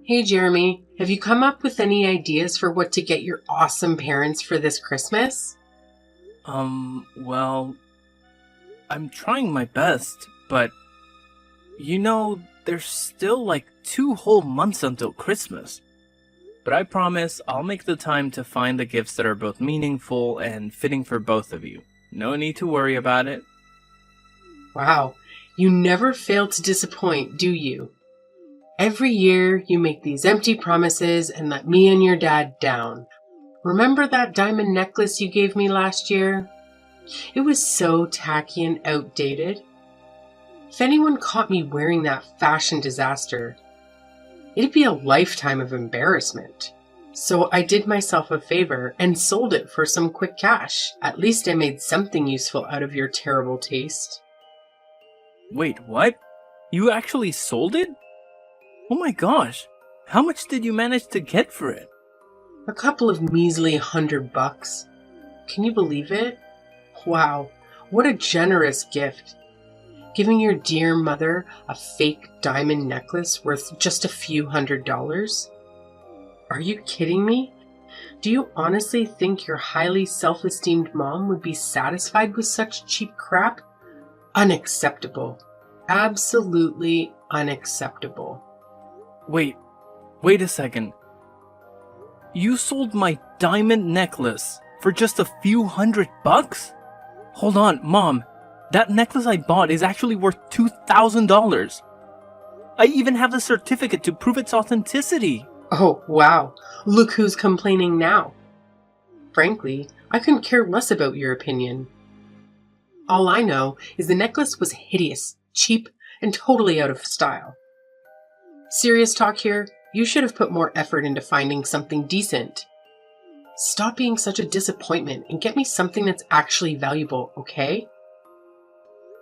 Hey Jeremy, have you come up with any ideas for what to get your awesome parents for this Christmas? Well, I'm trying my best, but there's still like 2 whole months until Christmas. But I promise I'll make the time to find the gifts that are both meaningful and fitting for both of you. No need to worry about it. Wow, you never fail to disappoint, do you? Every year you make these empty promises and let me and your dad down. Remember that diamond necklace you gave me last year? It was so tacky and outdated. If anyone caught me wearing that fashion disaster, it'd be a lifetime of embarrassment. So I did myself a favor and sold it for some quick cash. At least I made something useful out of your terrible taste. Wait, what? You actually sold it? Oh my gosh, how much did you manage to get for it? A couple of measly $100. Can you believe it? Wow, what a generous gift. Giving your dear mother a fake diamond necklace worth just a few $100s? Are you kidding me? Do you honestly think your highly self-esteemed mom would be satisfied with such cheap crap? Unacceptable. Absolutely unacceptable. Wait a second. You sold my diamond necklace for just a few $100? Hold on, Mom. That necklace I bought is actually worth $2,000. I even have the certificate to prove its authenticity. Oh, wow. Look who's complaining now. Frankly, I couldn't care less about your opinion. All I know is the necklace was hideous, cheap, and totally out of style. Serious talk here, you should have put more effort into finding something decent. Stop being such a disappointment and get me something that's actually valuable, okay?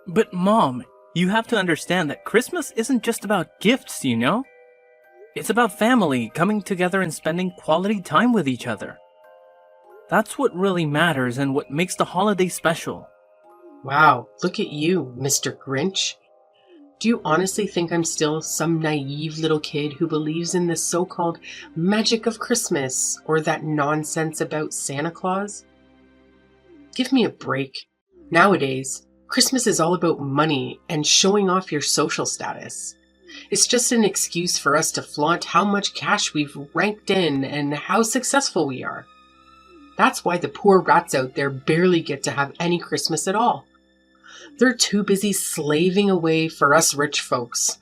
But Mom, you have to understand that Christmas isn't just about gifts, you know? It's about family coming together and spending quality time with each other. That's what really matters and what makes the holiday special. Wow, look at you, Mr. Grinch. Do you honestly think I'm still some naive little kid who believes in the so-called magic of Christmas or that nonsense about Santa Claus? Give me a break. Nowadays, Christmas is all about money and showing off your social status. It's just an excuse for us to flaunt how much cash we've ranked in and how successful we are. That's why the poor rats out there barely get to have any Christmas at all. They're too busy slaving away for us rich folks.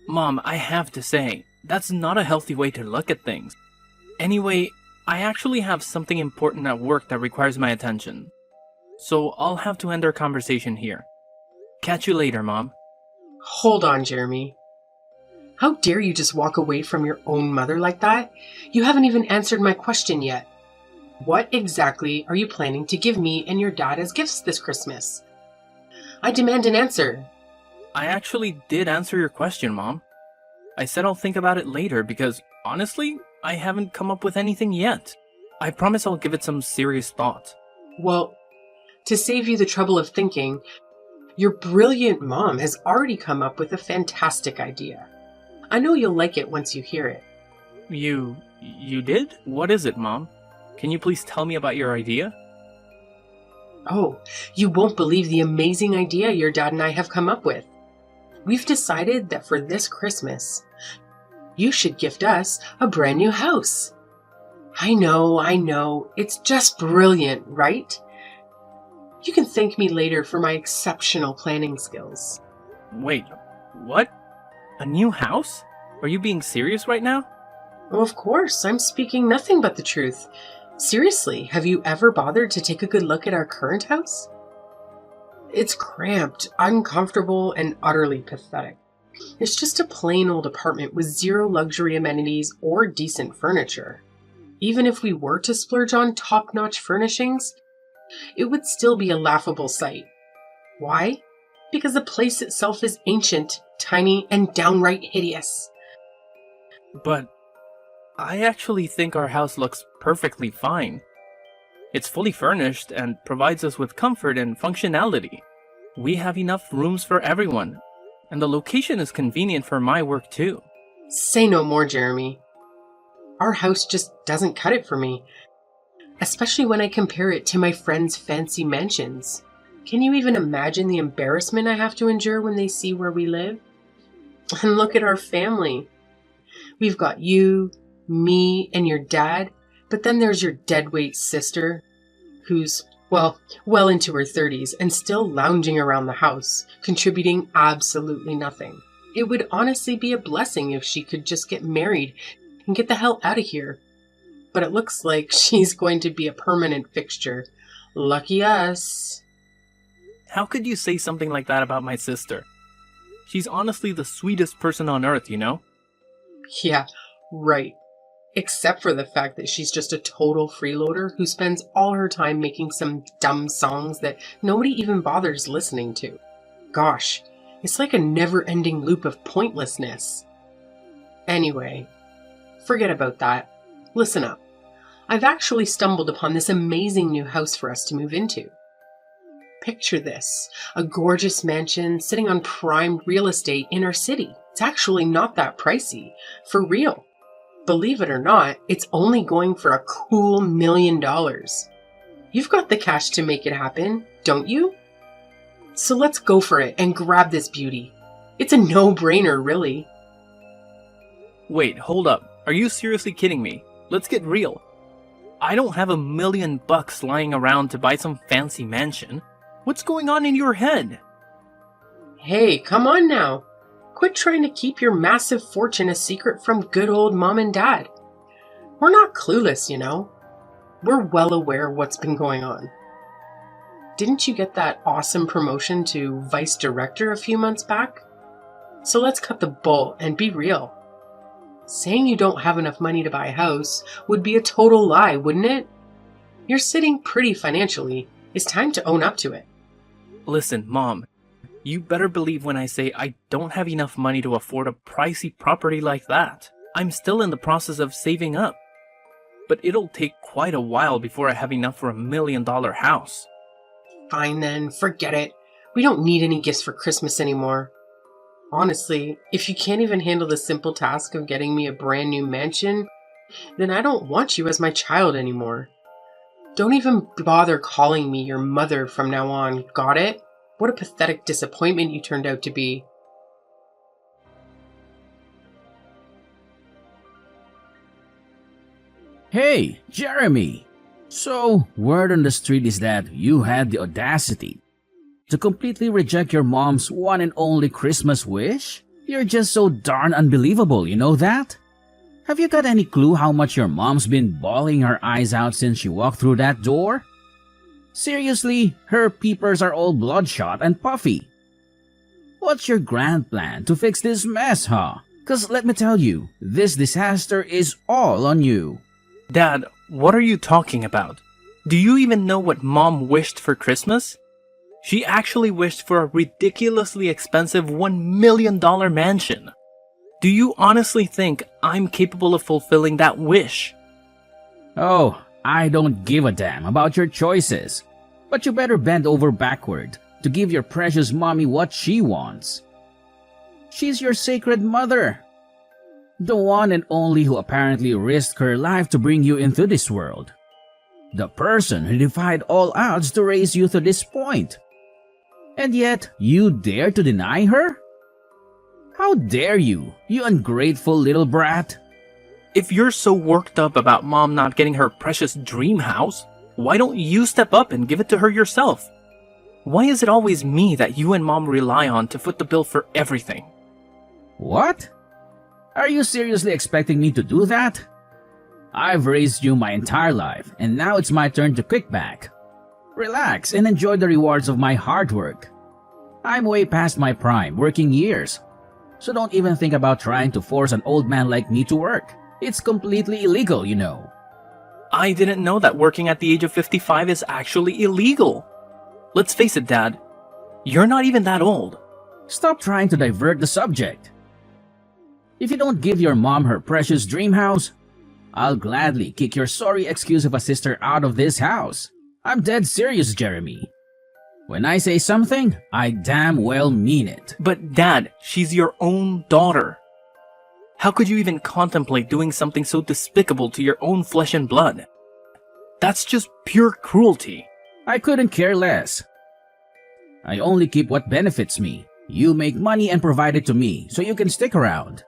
Mom, I have to say, that's not a healthy way to look at things. Anyway, I actually have something important at work that requires my attention. So I'll have to end our conversation here. Catch you later, Mom. Hold on, Jeremy. How dare you just walk away from your own mother like that? You haven't even answered my question yet. What exactly are you planning to give me and your dad as gifts this Christmas? I demand an answer. I actually did answer your question, Mom. I said I'll think about it later because, honestly, I haven't come up with anything yet. I promise I'll give it some serious thought. Well, to save you the trouble of thinking, your brilliant mom has already come up with a fantastic idea. I know you'll like it once you hear it. You did? What is it, Mom? Can you please tell me about your idea? Oh, you won't believe the amazing idea your dad and I have come up with. We've decided that for this Christmas, you should gift us a brand new house. I know, it's just brilliant, right? You can thank me later for my exceptional planning skills. Wait, what? A new house? Are you being serious right now? Oh, of course, I'm speaking nothing but the truth. Seriously, have you ever bothered to take a good look at our current house? It's cramped, uncomfortable, and utterly pathetic. It's just a plain old apartment with zero luxury amenities or decent furniture. Even if we were to splurge on top-notch furnishings, it would still be a laughable sight. Why? Because the place itself is ancient, tiny, and downright hideous. But I actually think our house looks perfectly fine. It's fully furnished and provides us with comfort and functionality. We have enough rooms for everyone, and the location is convenient for my work too. Say no more, Jeremy. Our house just doesn't cut it for me, especially when I compare it to my friends' fancy mansions. Can you even imagine the embarrassment I have to endure when they see where we live? And look at our family. We've got you, me, and your dad, but then there's your deadweight sister, who's, well into her 30s and still lounging around the house, contributing absolutely nothing. It would honestly be a blessing if she could just get married and get the hell out of here. But it looks like she's going to be a permanent fixture. Lucky us. How could you say something like that about my sister? She's honestly the sweetest person on earth, you know? Yeah, right. Except for the fact that she's just a total freeloader who spends all her time making some dumb songs that nobody even bothers listening to. Gosh, it's like a never-ending loop of pointlessness. Anyway, forget about that. Listen up. I've actually stumbled upon this amazing new house for us to move into. Picture this, a gorgeous mansion sitting on prime real estate in our city. It's actually not that pricey, for real. Believe it or not, it's only going for a cool $1 million. You've got the cash to make it happen, don't you? So let's go for it and grab this beauty. It's a no-brainer, really. Wait, hold up. Are you seriously kidding me? Let's get real. I don't have $1 million lying around to buy some fancy mansion. What's going on in your head? Hey, come on now. Quit trying to keep your massive fortune a secret from good old mom and dad. We're not clueless, you know. We're well aware of what's been going on. Didn't you get that awesome promotion to vice director a few months back? So let's cut the bull and be real. Saying you don't have enough money to buy a house would be a total lie, wouldn't it? You're sitting pretty financially. It's time to own up to it. Listen, Mom. You better believe when I say I don't have enough money to afford a pricey property like that. I'm still in the process of saving up. But it'll take quite a while before I have enough for $1 million house. Fine then, forget it. We don't need any gifts for Christmas anymore. Honestly, if you can't even handle the simple task of getting me a brand new mansion, then I don't want you as my child anymore. Don't even bother calling me your mother from now on, got it? What a pathetic disappointment you turned out to be. Hey, Jeremy! So, word on the street is that you had the audacity to completely reject your mom's one and only Christmas wish? You're just so darn unbelievable, you know that? Have you got any clue how much your mom's been bawling her eyes out since she walked through that door? Seriously, her peepers are all bloodshot and puffy. What's your grand plan to fix this mess, huh? 'Cause let me tell you, this disaster is all on you. Dad, what are you talking about? Do you even know what Mom wished for Christmas? She actually wished for a ridiculously expensive $1 million mansion. Do you honestly think I'm capable of fulfilling that wish? Oh, I don't give a damn about your choices. But you better bend over backward to give your precious mommy what she wants. She's your sacred mother. The one and only who apparently risked her life to bring you into this world. The person who defied all odds to raise you to this point. And yet, you dare to deny her? How dare you, you ungrateful little brat? If you're so worked up about Mom not getting her precious dream house, why don't you step up and give it to her yourself? Why is it always me that you and Mom rely on to foot the bill for everything? What? Are you seriously expecting me to do that? I've raised you my entire life, and now it's my turn to kick back. Relax and enjoy the rewards of my hard work. I'm way past my prime working years, so don't even think about trying to force an old man like me to work. It's completely illegal, you know. I didn't know that working at the age of 55 is actually illegal. Let's face it, Dad. You're not even that old. Stop trying to divert the subject. If you don't give your mom her precious dream house, I'll gladly kick your sorry excuse of a sister out of this house. I'm dead serious, Jeremy. When I say something, I damn well mean it. But Dad, she's your own daughter. How could you even contemplate doing something so despicable to your own flesh and blood? That's just pure cruelty. I couldn't care less. I only keep what benefits me. You make money and provide it to me so you can stick around.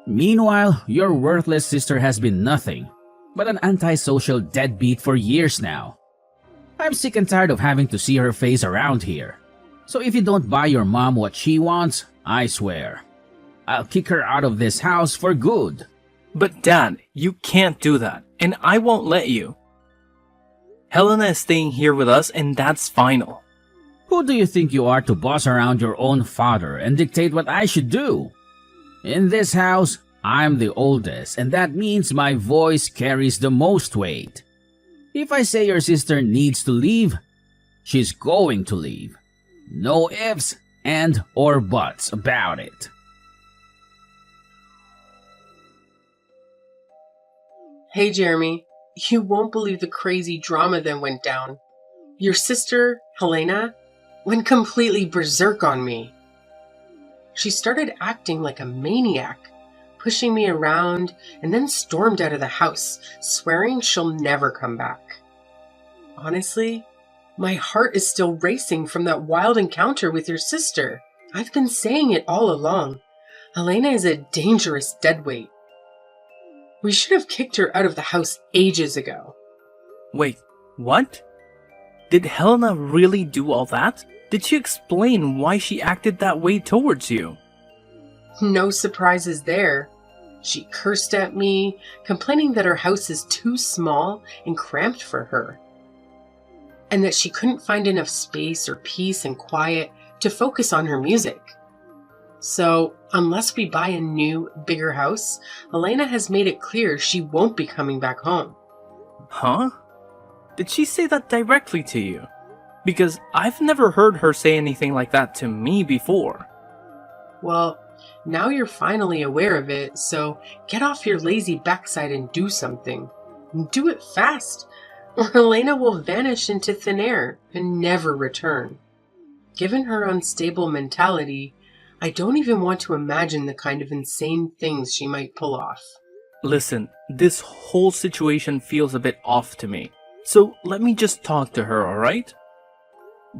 Meanwhile, your worthless sister has been nothing but an antisocial deadbeat for years now. I'm sick and tired of having to see her face around here. So if you don't buy your mom what she wants, I swear, I'll kick her out of this house for good. But Dad, you can't do that, and I won't let you. Helena is staying here with us, and that's final. Who do you think you are to boss around your own father and dictate what I should do? In this house, I'm the oldest, and that means my voice carries the most weight. If I say your sister needs to leave, she's going to leave. No ifs and or buts about it. Hey, Jeremy, you won't believe the crazy drama that went down. Your sister, Helena, went completely berserk on me. She started acting like a maniac, pushing me around, and then stormed out of the house, swearing she'll never come back. Honestly, my heart is still racing from that wild encounter with your sister. I've been saying it all along. Helena is a dangerous deadweight. We should have kicked her out of the house ages ago. Wait, what? Did Helena really do all that? Did she explain why she acted that way towards you? No surprises there. She cursed at me, complaining that her house is too small and cramped for her, and that she couldn't find enough space or peace and quiet to focus on her music. So, unless we buy a new, bigger house, Helena has made it clear she won't be coming back home. Huh? Did she say that directly to you? Because I've never heard her say anything like that to me before. Well, now you're finally aware of it, so get off your lazy backside and do something. Do it fast, or Helena will vanish into thin air and never return. Given her unstable mentality, I don't even want to imagine the kind of insane things she might pull off. Listen, this whole situation feels a bit off to me, so let me just talk to her, alright?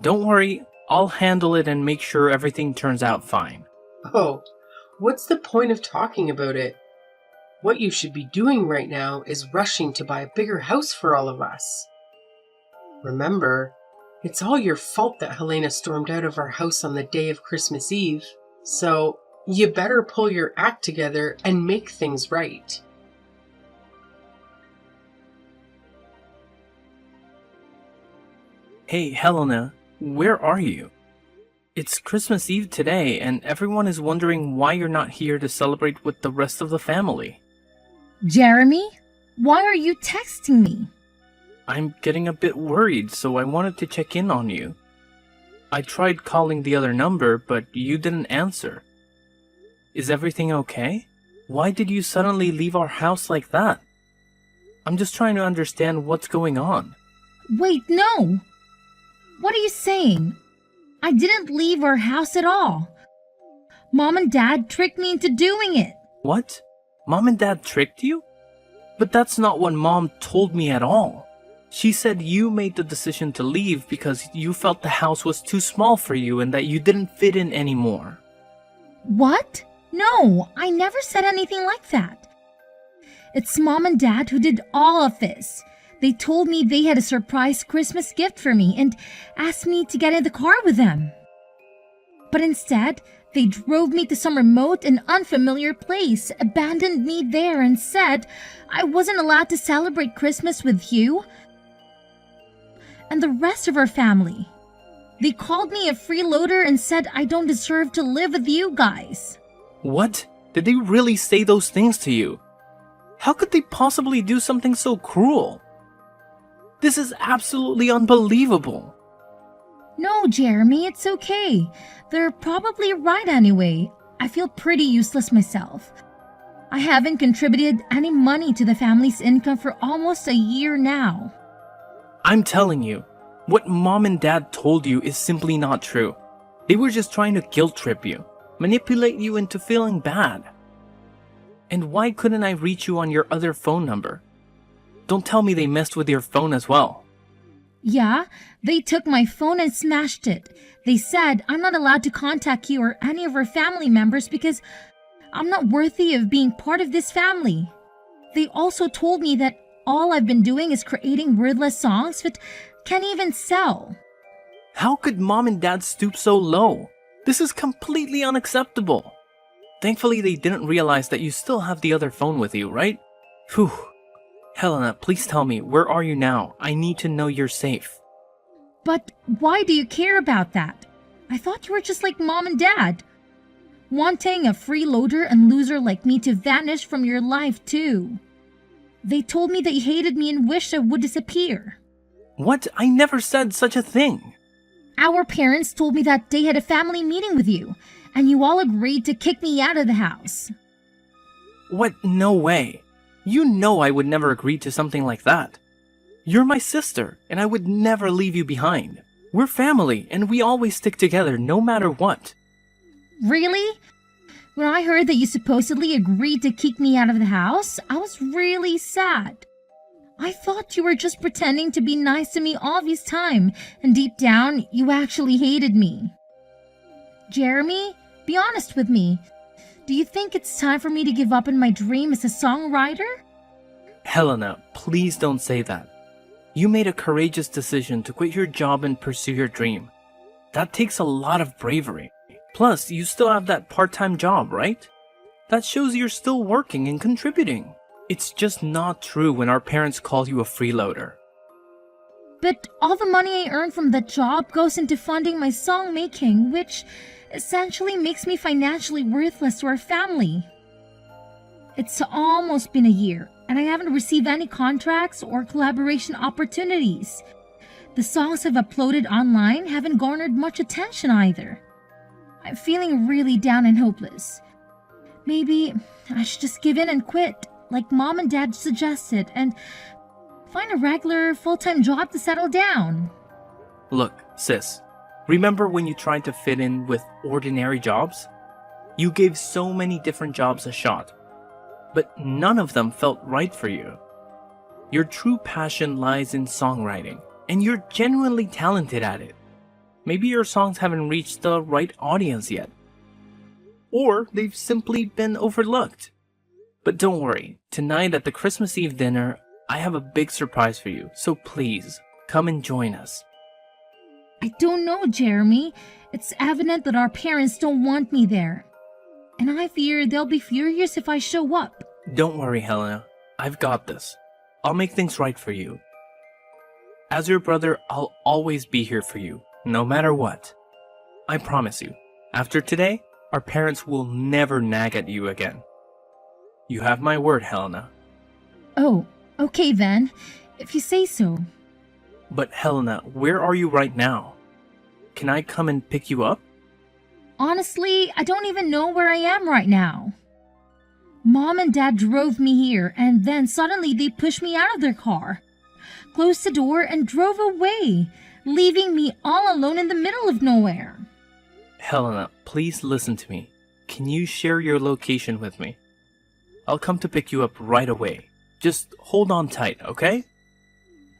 Don't worry, I'll handle it and make sure everything turns out fine. Oh, what's the point of talking about it? What you should be doing right now is rushing to buy a bigger house for all of us. Remember, it's all your fault that Helena stormed out of our house on the day of Christmas Eve, so you better pull your act together and make things right. Hey, Helena, where are you? It's Christmas Eve today, and everyone is wondering why you're not here to celebrate with the rest of the family. Jeremy, why are you texting me? I'm getting a bit worried, so I wanted to check in on you. I tried calling the other number, but you didn't answer. Is everything okay? Why did you suddenly leave our house like that? I'm just trying to understand what's going on. Wait, no! What are you saying? I didn't leave our house at all. Mom and Dad tricked me into doing it. What? Mom and Dad tricked you? But that's not what Mom told me at all. She said you made the decision to leave because you felt the house was too small for you and that you didn't fit in anymore. What? No, I never said anything like that. It's Mom and Dad who did all of this. They told me they had a surprise Christmas gift for me and asked me to get in the car with them. But instead, they drove me to some remote and unfamiliar place, abandoned me there, and said I wasn't allowed to celebrate Christmas with you and the rest of our family. They called me a freeloader and said I don't deserve to live with you guys. What? Did they really say those things to you? How could they possibly do something so cruel? This is absolutely unbelievable. No, Jeremy, it's okay. They're probably right anyway. I feel pretty useless myself. I haven't contributed any money to the family's income for almost a year now. I'm telling you, what Mom and Dad told you is simply not true. They were just trying to guilt trip you, manipulate you into feeling bad. And why couldn't I reach you on your other phone number? Don't tell me they messed with your phone as well. Yeah, they took my phone and smashed it. They said I'm not allowed to contact you or any of our family members because I'm not worthy of being part of this family. They also told me that all I've been doing is creating wordless songs that can't even sell. How could mom and dad stoop so low? This is completely unacceptable. Thankfully, they didn't realize that you still have the other phone with you, right? Phew. Helena, please tell me, where are you now? I need to know you're safe. But why do you care about that? I thought you were just like mom and dad. Wanting a freeloader and loser like me to vanish from your life too. They told me that you hated me and wished I would disappear. What? I never said such a thing. Our parents told me that they had a family meeting with you, and you all agreed to kick me out of the house. What? No way. You know I would never agree to something like that. You're my sister, and I would never leave you behind. We're family, and we always stick together no matter what. Really? When I heard that you supposedly agreed to kick me out of the house, I was really sad. I thought you were just pretending to be nice to me all this time, and deep down, you actually hated me. Jeremy, be honest with me. Do you think it's time for me to give up on my dream as a songwriter? Helena, please don't say that. You made a courageous decision to quit your job and pursue your dream. That takes a lot of bravery. Plus, you still have that part-time job, right? That shows you're still working and contributing. It's just not true when our parents call you a freeloader. But all the money I earn from that job goes into funding my song making, which essentially makes me financially worthless to our family. It's almost been a year, and I haven't received any contracts or collaboration opportunities. The songs I've uploaded online haven't garnered much attention either. I'm feeling really down and hopeless. Maybe I should just give in and quit, like mom and dad suggested, and find a regular full-time job to settle down. Look, sis, remember when you tried to fit in with ordinary jobs? You gave so many different jobs a shot, but none of them felt right for you. Your true passion lies in songwriting, and you're genuinely talented at it. Maybe your songs haven't reached the right audience yet. Or they've simply been overlooked. But don't worry, tonight at the Christmas Eve dinner, I have a big surprise for you, so please, come and join us. I don't know, Jeremy. It's evident that our parents don't want me there. And I fear they'll be furious if I show up. Don't worry, Helena. I've got this. I'll make things right for you. As your brother, I'll always be here for you, no matter what. I promise you, after today, our parents will never nag at you again. You have my word, Helena. Oh, okay then, if you say so. But Helena, where are you right now? Can I come and pick you up? Honestly, I don't even know where I am right now. Mom and Dad drove me here, and then suddenly they pushed me out of their car, closed the door, and drove away, leaving me all alone in the middle of nowhere. Helena, please listen to me. Can you share your location with me? I'll come to pick you up right away. Just hold on tight, okay?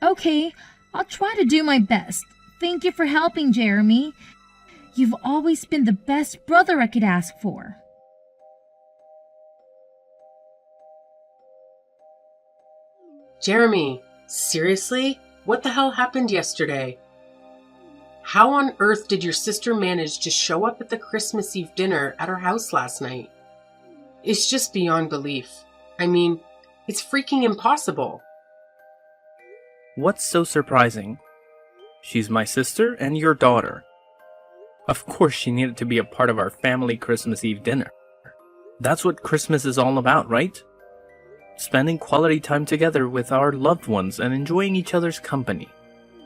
Okay, I'll try to do my best. Thank you for helping, Jeremy. You've always been the best brother I could ask for. Jeremy, seriously? What the hell happened yesterday? How on earth did your sister manage to show up at the Christmas Eve dinner at our house last night? It's just beyond belief. I mean, it's freaking impossible. What's so surprising? She's my sister and your daughter. Of course she needed to be a part of our family Christmas Eve dinner. That's what Christmas is all about, right? Spending quality time together with our loved ones and enjoying each other's company.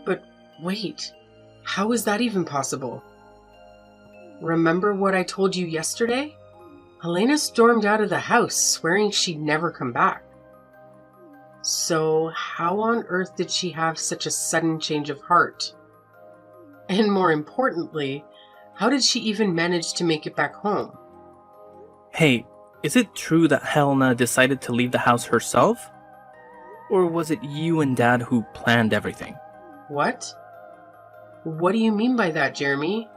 But wait, how is that even possible? Remember what I told you yesterday? Helena stormed out of the house, swearing she'd never come back. So how on earth did she have such a sudden change of heart? And more importantly, how did she even manage to make it back home? Hey, is it true that Helena decided to leave the house herself? Or was it you and Dad who planned everything? What? What do you mean by that, Jeremy?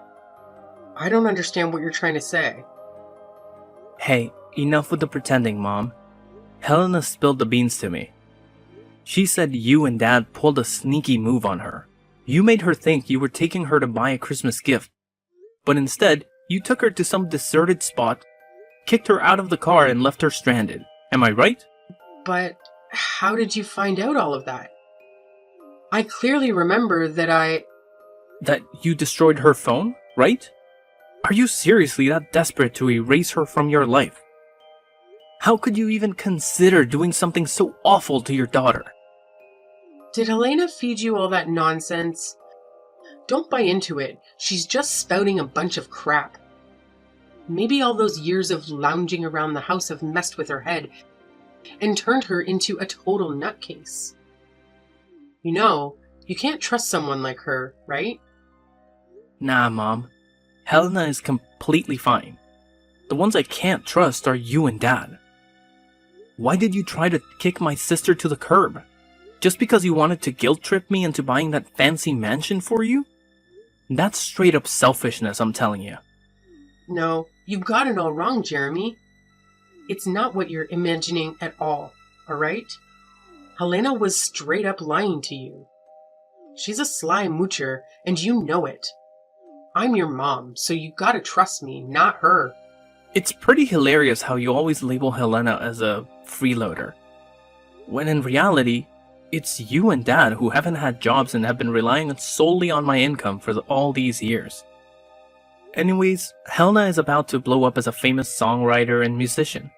I don't understand what you're trying to say. Hey, enough with the pretending, Mom. Helena spilled the beans to me. She said you and Dad pulled a sneaky move on her. You made her think you were taking her to buy a Christmas gift. But instead, you took her to some deserted spot, kicked her out of the car, and left her stranded. Am I right? But how did you find out all of that? I clearly remember that That you destroyed her phone, right? Are you seriously that desperate to erase her from your life? How could you even consider doing something so awful to your daughter? Did Helena feed you all that nonsense? Don't buy into it. She's just spouting a bunch of crap. Maybe all those years of lounging around the house have messed with her head and turned her into a total nutcase. You know, you can't trust someone like her, right? Nah, Mom. Helena is completely fine. The ones I can't trust are you and Dad. Why did you try to kick my sister to the curb? Just because you wanted to guilt trip me into buying that fancy mansion for you? That's straight up selfishness, I'm telling you. No, you've got it all wrong, Jeremy. It's not what you're imagining at all right? Helena was straight up lying to you. She's a sly moocher, and you know it. I'm your mom, so you gotta trust me, not her. It's pretty hilarious how you always label Helena as a freeloader, when in reality, it's you and Dad who haven't had jobs and have been relying solely on my income for all these years. Anyways, Helena is about to blow up as a famous songwriter and musician.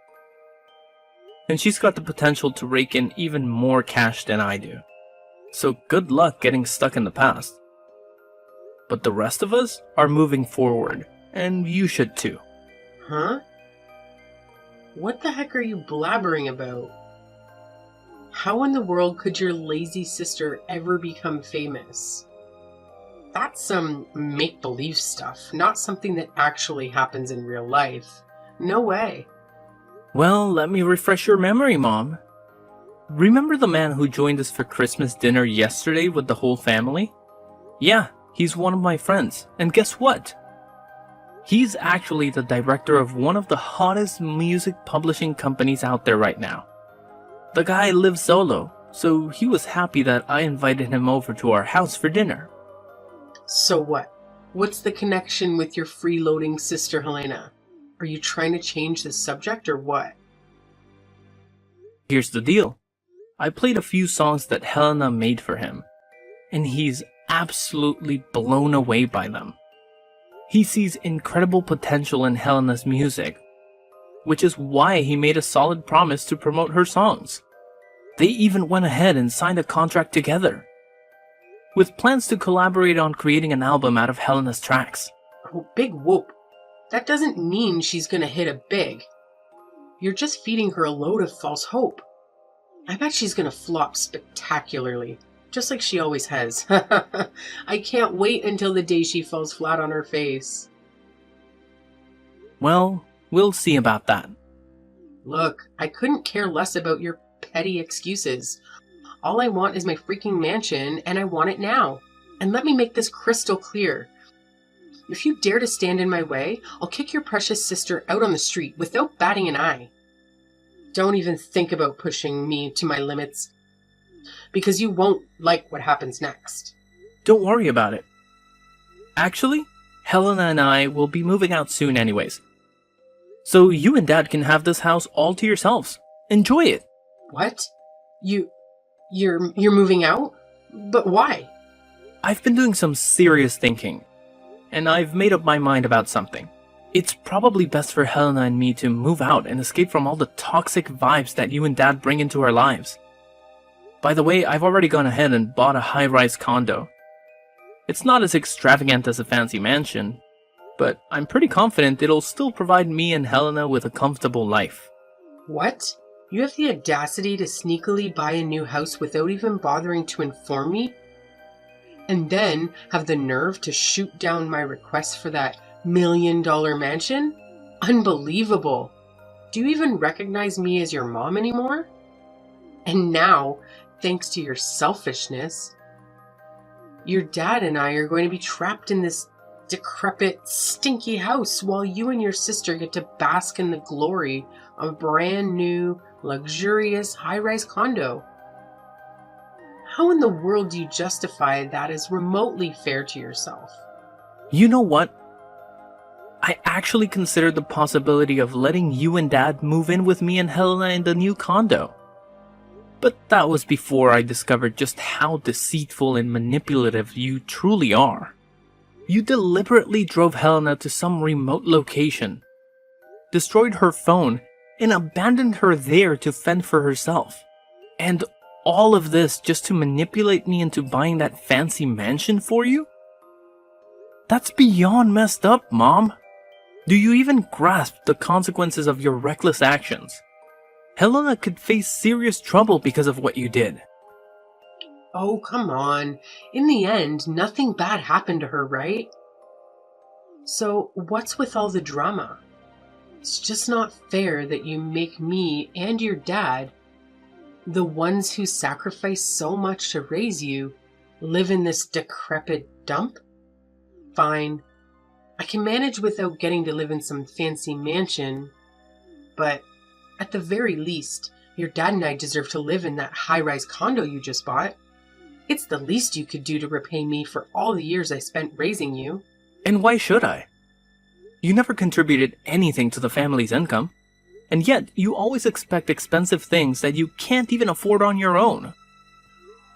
And she's got the potential to rake in even more cash than I do. So good luck getting stuck in the past. But the rest of us are moving forward, and you should too. Huh? What the heck are you blabbering about? How in the world could your lazy sister ever become famous? That's some make-believe stuff, not something that actually happens in real life. No way. Well, let me refresh your memory, Mom. Remember the man who joined us for Christmas dinner yesterday with the whole family? Yeah, he's one of my friends, and guess what? He's actually the director of one of the hottest music publishing companies out there right now. The guy lives solo, so he was happy that I invited him over to our house for dinner. So what? What's the connection with your freeloading sister Helena? Are you trying to change the subject or what? Here's the deal. I played a few songs that Helena made for him, and he's absolutely blown away by them. He sees incredible potential in Helena's music, which is why he made a solid promise to promote her songs. They even went ahead and signed a contract together, with plans to collaborate on creating an album out of Helena's tracks. Oh, big whoop. That doesn't mean she's gonna hit it big. You're just feeding her a load of false hope. I bet she's gonna flop spectacularly, just like she always has. I can't wait until the day she falls flat on her face. Well, we'll see about that. Look, I couldn't care less about your petty excuses. All I want is my freaking mansion, and I want it now. And let me make this crystal clear. If you dare to stand in my way, I'll kick your precious sister out on the street without batting an eye. Don't even think about pushing me to my limits, because you won't like what happens next. Don't worry about it. Actually, Helena and I will be moving out soon anyways. So you and Dad can have this house all to yourselves. Enjoy it. What? You're moving out? But why? I've been doing some serious thinking, and I've made up my mind about something. It's probably best for Helena and me to move out and escape from all the toxic vibes that you and Dad bring into our lives. By the way, I've already gone ahead and bought a high-rise condo. It's not as extravagant as a fancy mansion, but I'm pretty confident it'll still provide me and Helena with a comfortable life. What? You have the audacity to sneakily buy a new house without even bothering to inform me? And then have the nerve to shoot down my request for that $1 million mansion? Unbelievable. Do you even recognize me as your mom anymore? And now, thanks to your selfishness, your dad and I are going to be trapped in this decrepit, stinky house while you and your sister get to bask in the glory of a brand new, luxurious, high-rise condo. How in the world do you justify that as remotely fair to yourself? You know what? I actually considered the possibility of letting you and Dad move in with me and Helena in the new condo. But that was before I discovered just how deceitful and manipulative you truly are. You deliberately drove Helena to some remote location, destroyed her phone, and abandoned her there to fend for herself. And all of this just to manipulate me into buying that fancy mansion for you? That's beyond messed up, Mom. Do you even grasp the consequences of your reckless actions? Helena could face serious trouble because of what you did. Oh, come on. In the end, nothing bad happened to her, right? So, what's with all the drama? It's just not fair that you make me and your dad, the ones who sacrificed so much to raise you, live in this decrepit dump? Fine. I can manage without getting to live in some fancy mansion, but at the very least, your dad and I deserve to live in that high-rise condo you just bought. It's the least you could do to repay me for all the years I spent raising you. And why should I? You never contributed anything to the family's income, and yet you always expect expensive things that you can't even afford on your own.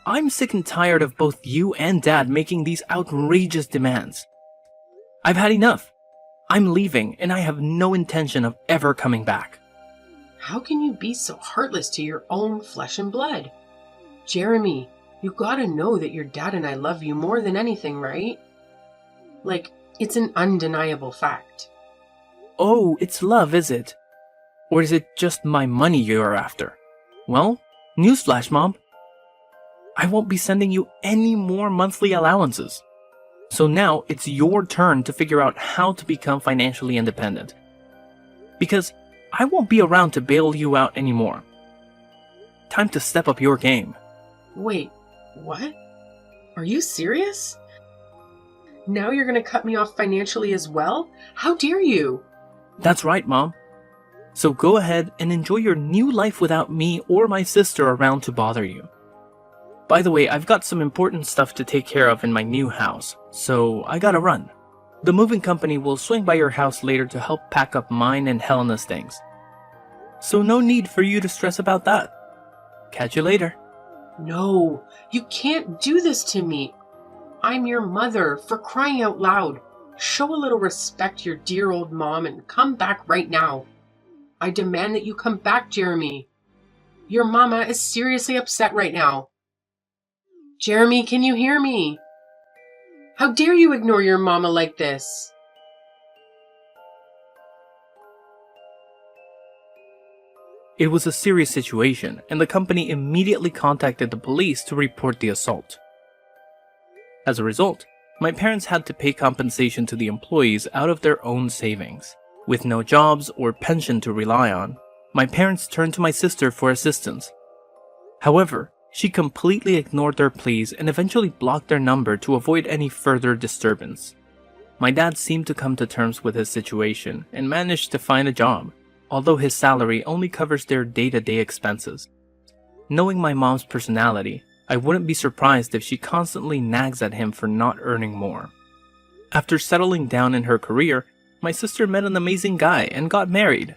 I'm sick and tired of both you and Dad making these outrageous demands. I've had enough. I'm leaving, and I have no intention of ever coming back. How can you be so heartless to your own flesh and blood? Jeremy, you gotta know that your dad and I love you more than anything, right? Like, it's an undeniable fact. Oh, it's love, is it? Or is it just my money you're after? Well, newsflash, Mom. I won't be sending you any more monthly allowances. So now it's your turn to figure out how to become financially independent. Because I won't be around to bail you out anymore. Time to step up your game. Wait, what? Are you serious? Now you're gonna cut me off financially as well? How dare you? That's right, Mom. So go ahead and enjoy your new life without me or my sister around to bother you. By the way, I've got some important stuff to take care of in my new house, so I gotta run. The moving company will swing by your house later to help pack up mine and Helena's things. So no need for you to stress about that. Catch you later. No, you can't do this to me. I'm your mother, for crying out loud. Show a little respect to your dear old mom and come back right now. I demand that you come back, Jeremy. Your mama is seriously upset right now. Jeremy, can you hear me? How dare you ignore your mama like this? It was a serious situation, and the company immediately contacted the police to report the assault. As a result, my parents had to pay compensation to the employees out of their own savings. With no jobs or pension to rely on, my parents turned to my sister for assistance. However, she completely ignored their pleas and eventually blocked their number to avoid any further disturbance. My dad seemed to come to terms with his situation and managed to find a job, although his salary only covers their day-to-day expenses. Knowing my mom's personality, I wouldn't be surprised if she constantly nags at him for not earning more. After settling down in her career, my sister met an amazing guy and got married.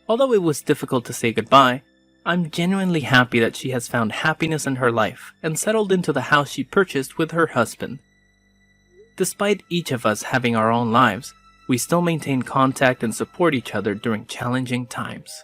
Although it was difficult to say goodbye, I'm genuinely happy that she has found happiness in her life and settled into the house she purchased with her husband. Despite each of us having our own lives, we still maintain contact and support each other during challenging times.